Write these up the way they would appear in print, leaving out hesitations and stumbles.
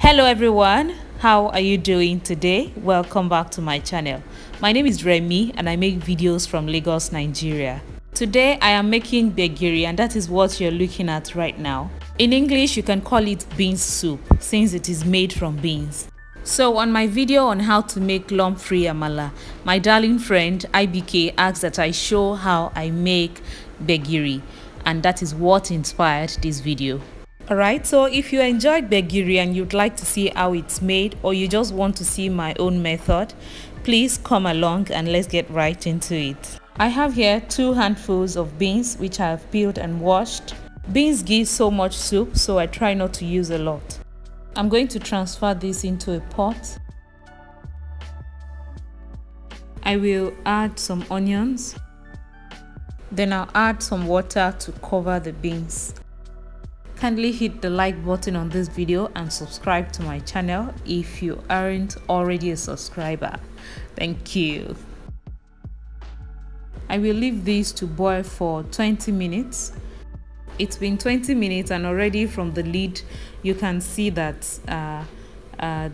Hello everyone, how are you doing today? Welcome back to my channel. My name is Remy and I make videos from Lagos, Nigeria. Today I am making Gbegiri, and that is what you're looking at right now. In English you can call it beans soup since it is made from beans. So on my video on how to make lump-free amala, my darling friend IBK asked that I show how I make Gbegiri, and that is what inspired this video. Alright, so if you enjoyed Gbegiri and you'd like to see how it's made, or you just want to see my own method, please come along and let's get right into it. I have here 2 handfuls of beans which I have peeled and washed. Beans give so much soup, so I try not to use a lot. I'm going to transfer this into a pot. I will add some onions. Then I'll add some water to cover the beans. Kindly hit the like button on this video and subscribe to my channel if you aren't already a subscriber. Thank you. I will leave this to boil for 20 minutes. It's been 20 minutes and already from the lid you can see that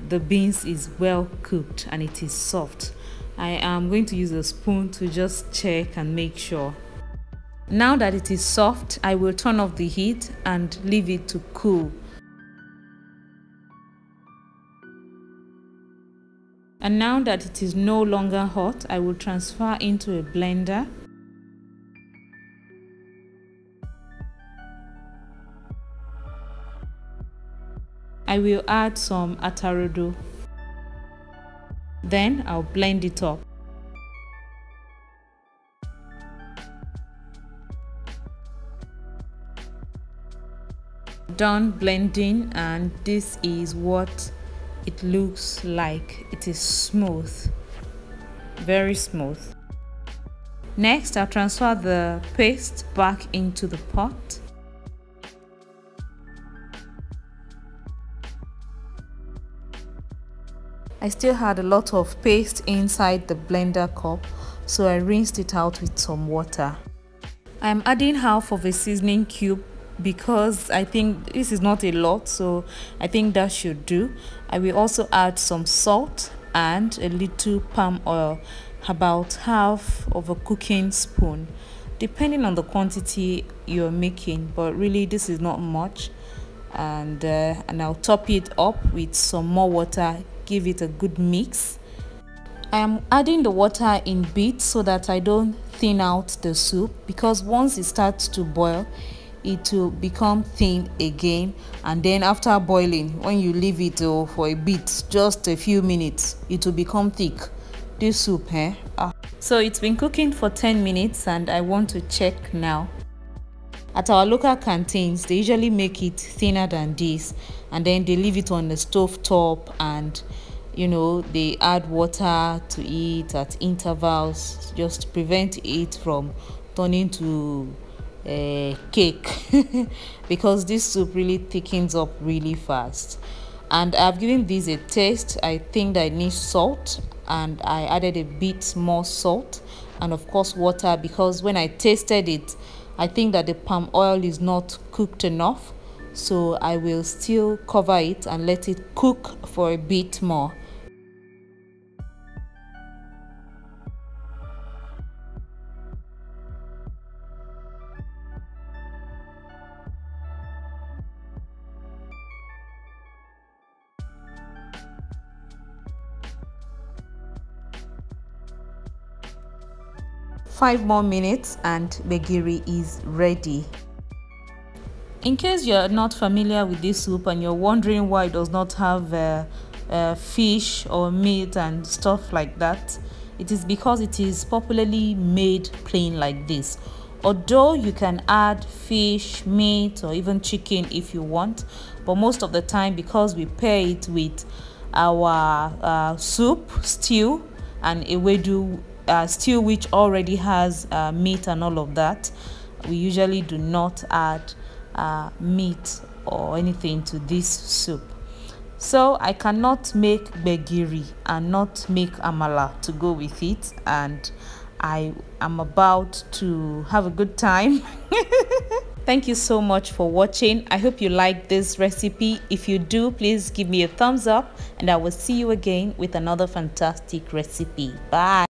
the beans is well cooked and it is soft. I am going to use a spoon to just check and make sure. Now that it is soft, I will turn off the heat and leave it to cool. And now that it is no longer hot, I will transfer into a blender. I will add some atarodo. Then I'll blend it up. Done blending, and this is what it looks like. It is smooth, very smooth. Next, I'll transfer the paste back into the pot. I still had a lot of paste inside the blender cup, so I rinsed it out with some water. I'm adding half of a seasoning cube because I think this is not a lot, so I think that should do. I will also add some salt and a little palm oil, about half of a cooking spoon, depending on the quantity you're making, but really this is not much. And I'll top it up with some more water, give it a good mix. I am adding the water in bits so that I don't thin out the soup, because once it starts to boil it will become thin again, and then after boiling, when you leave it for a bit, just a few minutes, it will become thick, this soup. So it's been cooking for 10 minutes and I want to check now. At our local canteens, they usually make it thinner than this, and then they leave it on the stove top, and they add water to it at intervals just to prevent it from turning to cake because this soup really thickens up really fast. And I've given this a taste. I think that it needs salt, and I added a bit more salt and of course water, because when I tasted it, I think that the palm oil is not cooked enough, so I will still cover it and let it cook for a bit more. Five more minutes and Gbegiri is ready. In case you're not familiar with this soup and you're wondering why it does not have fish or meat and stuff like that, it is because it is popularly made plain like this. Although you can add fish, meat, or even chicken if you want, but most of the time, because we pair it with our soup, stew, and ewedu stew which already has meat and all of that, we usually do not add meat or anything to this soup. So I cannot make Gbegiri and not make amala to go with it, and I am about to have a good time. Thank you so much for watching. I hope you liked this recipe. If you do, please give me a thumbs up, and I will see you again with another fantastic recipe. Bye.